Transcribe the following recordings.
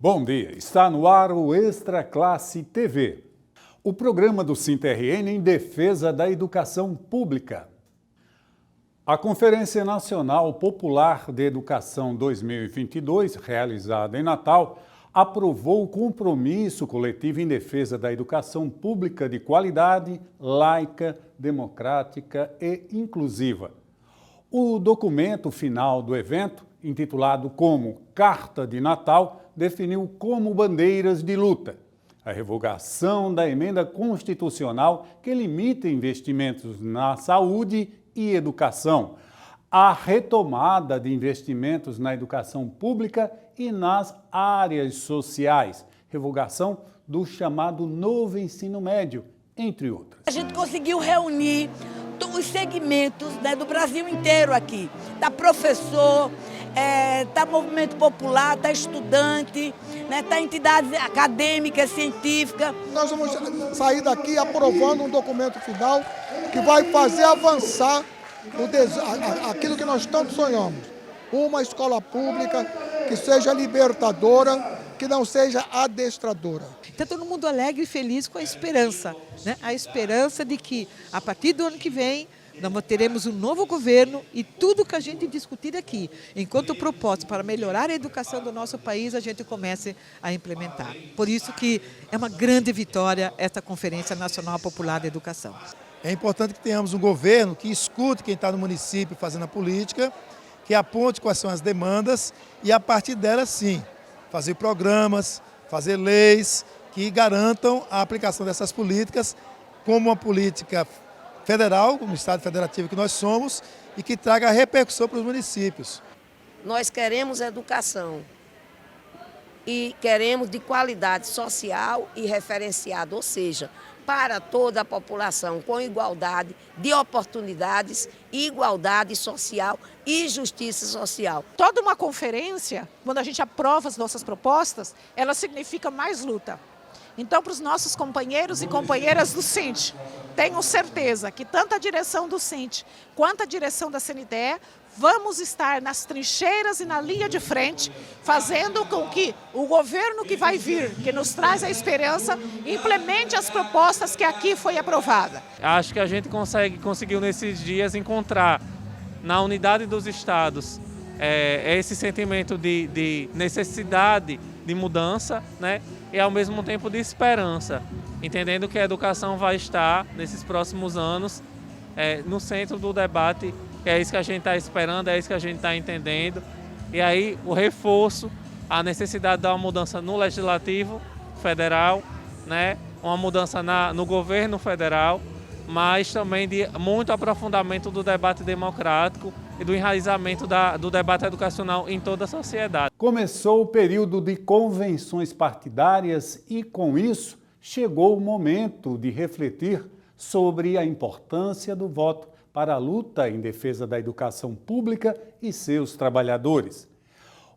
Bom dia, está no ar o Extra Classe TV, o programa do SINT-RN em defesa da educação pública. A Conferência Nacional Popular de Educação 2022, realizada em Natal, aprovou o compromisso coletivo em defesa da educação pública de qualidade, laica, democrática e inclusiva. O documento final do evento, intitulado como Carta de Natal, definiu como bandeiras de luta a revogação da emenda constitucional que limita investimentos na saúde e educação, a retomada de investimentos na educação pública e nas áreas sociais, revogação do chamado novo ensino médio, entre outras. A gente conseguiu reunir os segmentos do Brasil inteiro aqui, da professor, da movimento popular, da estudante, da entidade acadêmica, científica. Nós vamos sair daqui aprovando um documento final que vai fazer avançar aquilo que nós tanto sonhamos. Uma escola pública que seja libertadora, que não seja adestradora. Está todo mundo alegre e feliz com a esperança, A esperança de que, a partir do ano que vem, nós teremos um novo governo e tudo que a gente discutir aqui, enquanto proposta para melhorar a educação do nosso país, a gente comece a implementar. Por isso que é uma grande vitória esta Conferência Nacional Popular de Educação. É importante que tenhamos um governo que escute quem está no município fazendo a política, que aponte quais são as demandas e, a partir delas, sim, fazer programas, fazer leis que garantam a aplicação dessas políticas como uma política federal, como Estado federativo que nós somos, e que traga repercussão para os municípios. Nós queremos educação e queremos de qualidade social e referenciada, ou seja, para toda a população, com igualdade de oportunidades, igualdade social e justiça social. Toda uma conferência, quando a gente aprova as nossas propostas, ela significa mais luta. Então, para os nossos companheiros e companheiras do SINT, tenho certeza que tanto a direção do SINT quanto a direção da CNTE vamos estar nas trincheiras e na linha de frente, fazendo com que o governo que vai vir, que nos traz a esperança, implemente as propostas que aqui foi aprovada. Acho que a gente conseguiu nesses dias encontrar na unidade dos estados esse sentimento de necessidade de mudança, e ao mesmo tempo de esperança, entendendo que a educação vai estar, nesses próximos anos, no centro do debate, que é isso que a gente está esperando, é isso que a gente está entendendo. E aí o reforço, a necessidade de uma mudança no Legislativo Federal, uma mudança no governo federal, mas também de muito aprofundamento do debate democrático e do enraizamento do debate educacional em toda a sociedade. Começou o período de convenções partidárias e, com isso, chegou o momento de refletir sobre a importância do voto para a luta em defesa da educação pública e seus trabalhadores.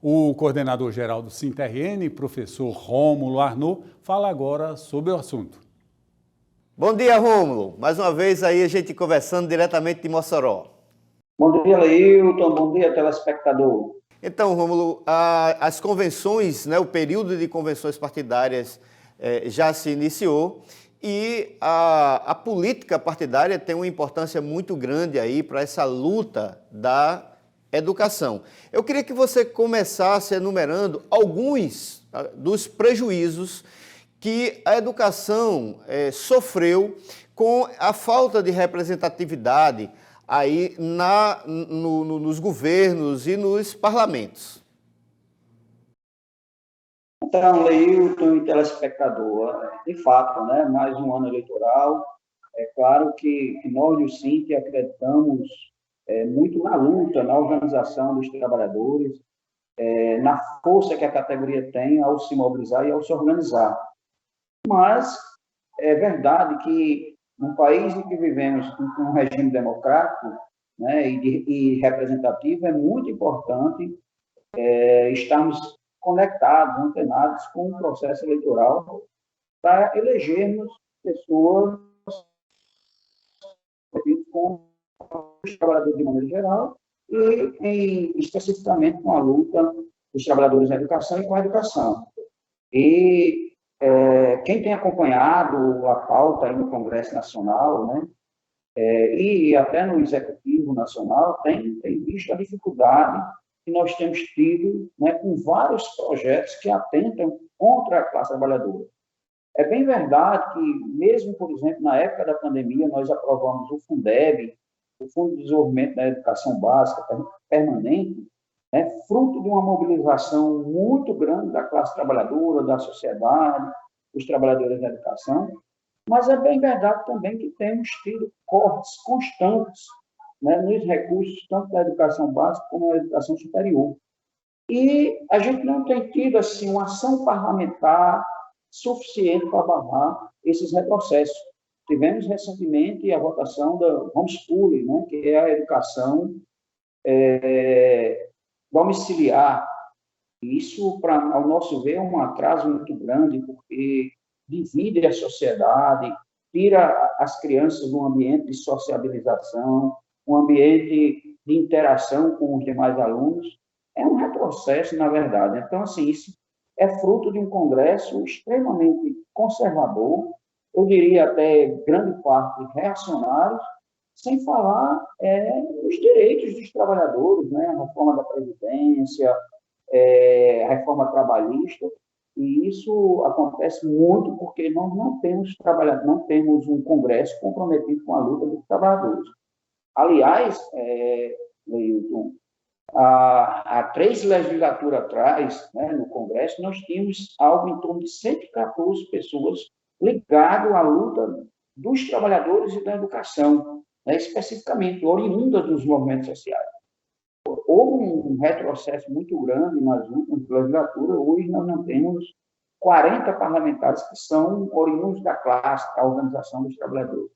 O coordenador-geral do SINT-RN, professor Rômulo Arnaud, fala agora sobre o assunto. Bom dia, Rômulo. Mais uma vez aí a gente conversando diretamente de Mossoró. Bom dia, Leilton. Bom dia, telespectador. Então, Rômulo, as convenções, o período de convenções partidárias já se iniciou e a política partidária tem uma importância muito grande aí para essa luta da educação. Eu queria que você começasse enumerando alguns dos prejuízos que a educação sofreu com a falta de representatividade aí nos governos e nos parlamentos. Então, Leilton e telespectador, de fato, mais um ano eleitoral. É claro que nós do SINT acreditamos muito na luta, na organização dos trabalhadores, na força que a categoria tem ao se mobilizar e ao se organizar. Mas é verdade que num país em que vivemos com um regime democrático e representativo, é muito importante estarmos conectados, antenados com o processo eleitoral para elegermos pessoas com os trabalhadores de maneira geral e especificamente com a luta dos trabalhadores na educação e com a educação. E quem tem acompanhado a pauta aí no Congresso Nacional, né, e até no Executivo Nacional, tem visto a dificuldade que nós temos tido, né, com vários projetos que atentam contra a classe trabalhadora. É bem verdade que, mesmo, por exemplo, na época da pandemia, nós aprovamos o Fundeb, o Fundo de Desenvolvimento da Educação Básica Permanente, né, fruto de uma mobilização muito grande da classe trabalhadora, da sociedade, dos trabalhadores da educação, mas é bem verdade também que temos tido cortes constantes, né, nos recursos, tanto da educação básica como da educação superior. E a gente não tem tido assim, uma ação parlamentar suficiente para barrar esses retrocessos. Tivemos recentemente a votação da homeschooling, né, que é a educação domiciliar. Isso, ao nosso ver, é um atraso muito grande, porque divide a sociedade, tira as crianças do ambiente de sociabilização, um ambiente de interação com os demais alunos. É um retrocesso, na verdade. Então, assim, isso é fruto de um Congresso extremamente conservador, eu diria até grande parte reacionários, sem falar os direitos dos trabalhadores, né? A reforma da Previdência, a reforma trabalhista, e isso acontece muito porque nós não temos um Congresso comprometido com a luta dos trabalhadores. Aliás, Leilton, há 3 legislaturas atrás, né, no Congresso, nós tínhamos algo em torno de 114 pessoas ligadas à luta dos trabalhadores e da educação, né, especificamente oriundas dos movimentos sociais. Houve um retrocesso muito grande nas últimas legislaturas. Hoje nós não temos 40 parlamentares que são oriundos da classe, da organização dos trabalhadores.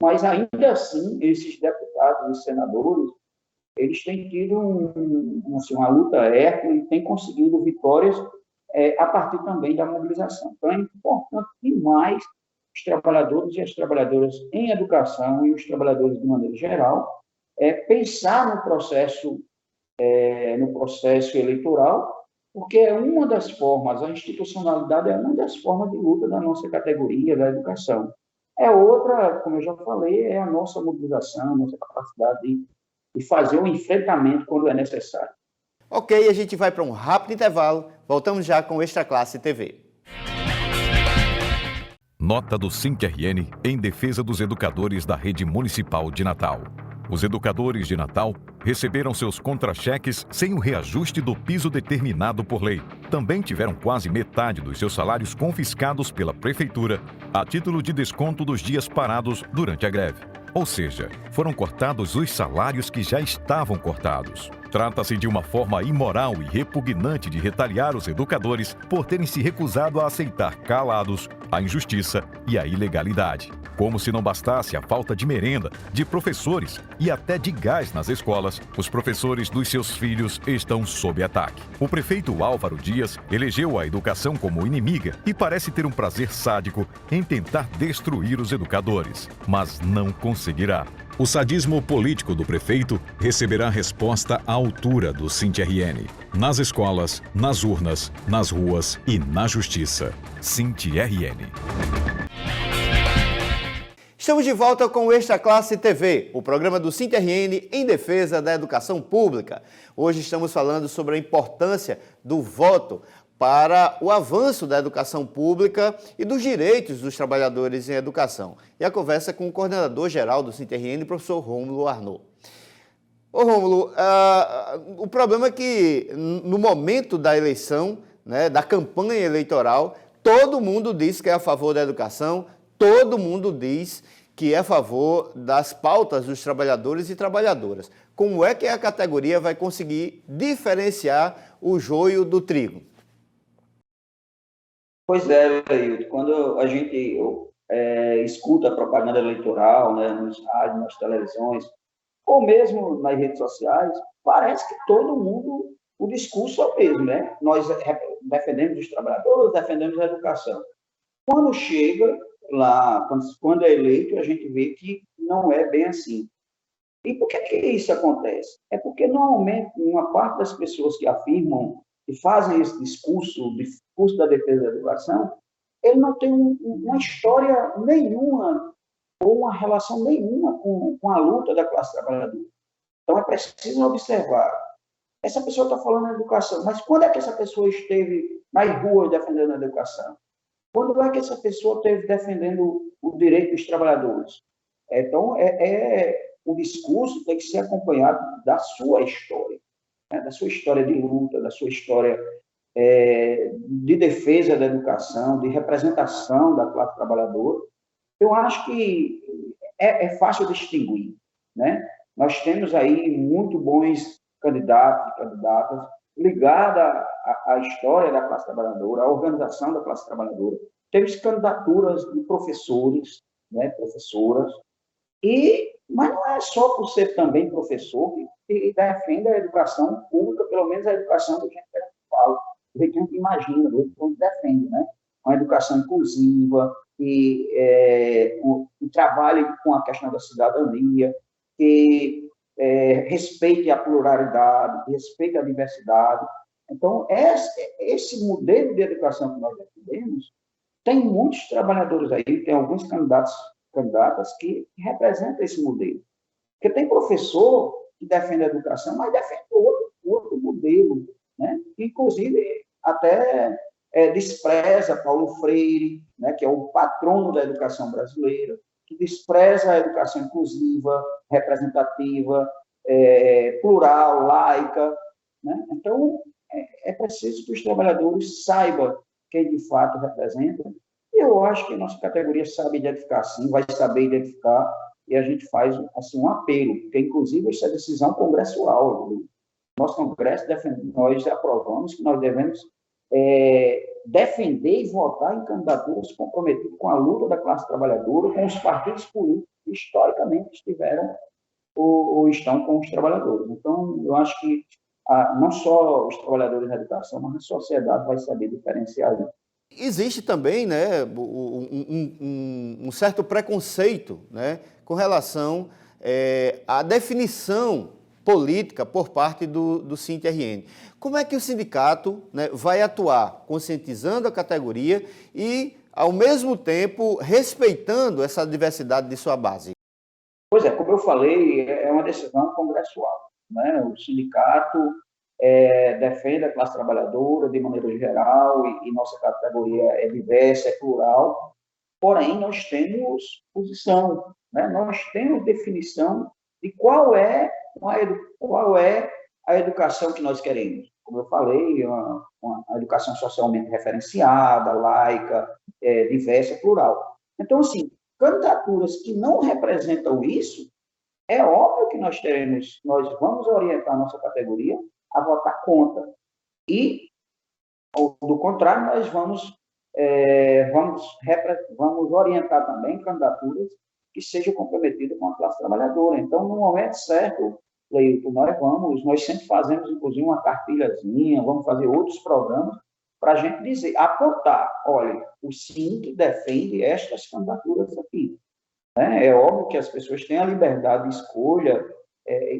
Mas, ainda assim, esses deputados e senadores, eles têm tido uma luta értica e têm conseguido vitórias a partir também da mobilização. Então, é importante demais os trabalhadores e as trabalhadoras em educação e os trabalhadores de maneira geral pensar no processo eleitoral, porque é uma das formas, a institucionalidade é uma das formas de luta da nossa categoria, da educação. Outra, como eu já falei, é a nossa mobilização, a nossa capacidade de fazer o enfrentamento quando é necessário. Ok, a gente vai para um rápido intervalo. Voltamos já com Extra Classe TV. Nota do SINC-RN em defesa dos educadores da rede municipal de Natal. Os educadores de Natal receberam seus contra-cheques sem o reajuste do piso determinado por lei. Também tiveram quase metade dos seus salários confiscados pela prefeitura a título de desconto dos dias parados durante a greve. Ou seja, foram cortados os salários que já estavam cortados. Trata-se de uma forma imoral e repugnante de retaliar os educadores por terem se recusado a aceitar calados a injustiça e a ilegalidade. Como se não bastasse a falta de merenda, de professores e até de gás nas escolas, os professores dos seus filhos estão sob ataque. O prefeito Álvaro Dias elegeu a educação como inimiga e parece ter um prazer sádico em tentar destruir os educadores, mas não conseguirá. O sadismo político do prefeito receberá resposta à altura do SINC-RN. Nas escolas, nas urnas, nas ruas e na justiça. SINC-RN. Estamos de volta com o Extra Classe TV, o programa do SINC-RN em defesa da educação pública. Hoje estamos falando sobre a importância do voto para o avanço da educação pública e dos direitos dos trabalhadores em educação. E a conversa com o coordenador-geral do SINC-RN, professor Rômulo Arnaud. Ô Rômulo, o problema é que no momento da eleição, né, da campanha eleitoral, todo mundo diz que é a favor da educação, todo mundo diz que é a favor das pautas dos trabalhadores e trabalhadoras. Como é que a categoria vai conseguir diferenciar o joio do trigo? Pois é, Leilton, quando a gente escuta a propaganda eleitoral, né, nos rádios, nas televisões, ou mesmo nas redes sociais, parece que todo mundo, o discurso é o mesmo, né? Nós defendemos os trabalhadores, defendemos a educação. Quando chega lá, quando é eleito, a gente vê que não é bem assim. E por que isso acontece? É porque, normalmente, uma parte das pessoas que afirmam que fazem esse discurso, o discurso da defesa da educação, ele não tem uma história nenhuma ou uma relação nenhuma com a luta da classe trabalhadora. Então, é preciso observar. Essa pessoa está falando da educação, mas quando é que essa pessoa esteve nas ruas defendendo a educação? Quando é que essa pessoa esteve defendendo o direito dos trabalhadores? Então, o discurso tem que ser acompanhado da sua história, né? Da sua história de luta, da sua história de defesa da educação, de representação da classe trabalhadora. Eu acho que é fácil distinguir, né? Nós temos aí muito bons candidatos e candidatas ligados à história da classe trabalhadora, à organização da classe trabalhadora. Temos candidaturas de professores, né, professoras, mas não é só por ser também professor que defende a educação pública, pelo menos a educação do jeito que a gente fala, do jeito que a gente imagina, do jeito que a gente defende, né? Uma educação inclusiva, que trabalhe com a questão da cidadania, que respeite a pluralidade, que respeite a diversidade. Então, esse modelo de educação que nós defendemos, tem muitos trabalhadores aí, tem alguns candidatas que representam esse modelo. Porque tem professor que defende a educação, mas defende outro modelo, né? Que, inclusive, até despreza Paulo Freire, né? Que é o patrono da educação brasileira, que despreza a educação inclusiva, representativa, plural, laica, né? Então, é preciso que os trabalhadores saibam quem de fato representa. Eu acho que a nossa categoria sabe identificar, sim, vai saber identificar, e a gente faz assim, um apelo, porque, inclusive, isso é decisão congressual. Nosso Congresso, nós aprovamos que nós devemos defender e votar em candidaturas comprometidas com a luta da classe trabalhadora, com os partidos políticos que, historicamente, estiveram ou estão com os trabalhadores. Então, eu acho que não só os trabalhadores da educação, mas a sociedade vai saber diferenciar isso. Existe também, né, um certo preconceito, né, com relação à definição política por parte do SINT-RN. Como é que o sindicato, né, vai atuar conscientizando a categoria e, ao mesmo tempo, respeitando essa diversidade de sua base? Pois é, como eu falei, é uma decisão congressual, né? O sindicato defende a classe trabalhadora de maneira geral e nossa categoria é diversa, é plural, porém nós temos posição, né? Nós temos definição de qual é a educação que nós queremos. Como eu falei, uma educação socialmente referenciada, laica, diversa, plural. Então, assim, candidaturas que não representam isso, é óbvio que nós vamos orientar a nossa categoria a votar contra. E, do contrário, nós vamos orientar também candidaturas que sejam comprometidas com a classe trabalhadora. Então, no momento certo, Leito, nós sempre fazemos, inclusive, uma cartilhazinha, vamos fazer outros programas para a gente dizer, apontar, olha, o SINT defende estas candidaturas aqui. Né? É óbvio que as pessoas têm a liberdade de escolha,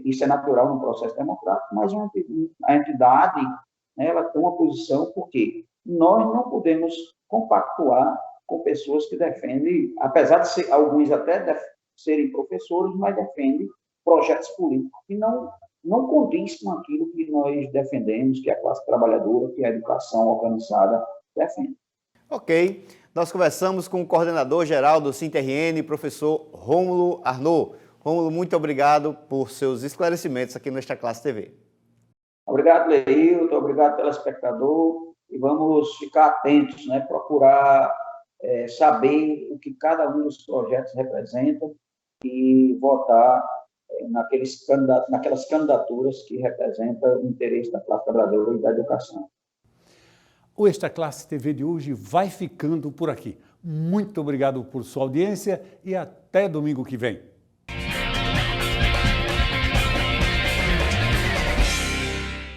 isso é natural no processo democrático, mas a entidade, né, ela tem uma posição, porque nós não podemos compactuar com pessoas que defendem, apesar de alguns até serem professores, mas defendem projetos políticos que não condiz com aquilo que nós defendemos, que a classe trabalhadora, que a educação organizada defende. Ok. Nós conversamos com o coordenador-geral do SINT-RN, professor Rômulo Arnaud. Rômulo, muito obrigado por seus esclarecimentos aqui no Extra Classe TV. Obrigado, Leilton, obrigado, telespectador, e vamos ficar atentos, né, procurar saber o que cada um dos projetos representa e votar naquelas candidaturas que representam o interesse da classe trabalhadora e da educação. O Extra Classe TV de hoje vai ficando por aqui. Muito obrigado por sua audiência e até domingo que vem.